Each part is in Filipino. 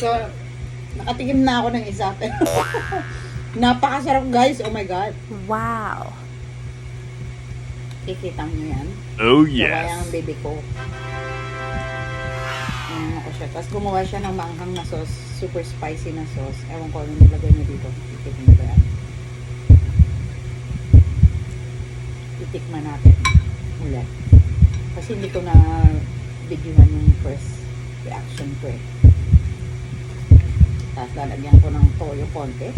So, nakatikim na ako ng isa. Napakasarap guys. Oh my God. Wow. Kikita nyo yan. Oh So, kaya yes. ang baby ko. Ako siya. Tapos gumawa siya ng maanghang na sauce. Super spicy na sauce. Ewan ko anong nilagay niya dito. Titikman nyo ba yan? Titikman natin. Ulit. Kasi hindi ko na videohan yung first reaction ko eh. Tapos lalagyan ko ng toyo konti.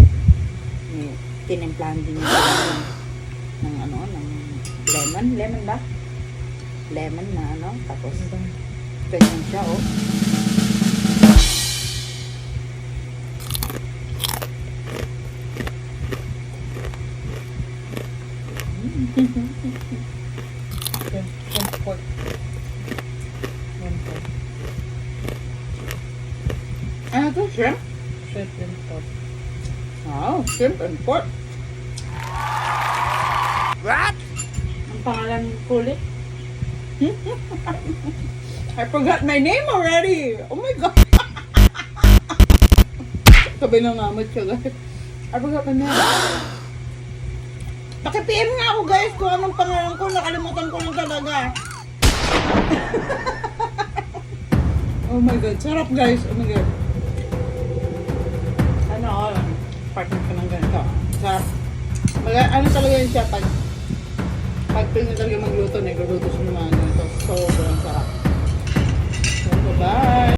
Tinimplahan din yung ng ano, ng lemon. Lemon ba? Lemon na ano. Tapos ganyan siya oh. Pork. Ano to? Shrimp? Shrimp and pork. Wow, shrimp and pork. What? Ang pangalan ko ulit. I forgot my name already. Oh my God. Sabi na namit siya guys. I forgot my name. Paki-PM nga ako guys kung anong pangalan ko. Nakalimutan ko lang talaga. Oh my God. Sarap guys. Oh my God. Ano ako lang. Partner ko ng ganito. Sarap. Ano talaga yun siya pag pinag talaga magluto, nagluluto siya ng mga ganito. So, sarap. So, bye!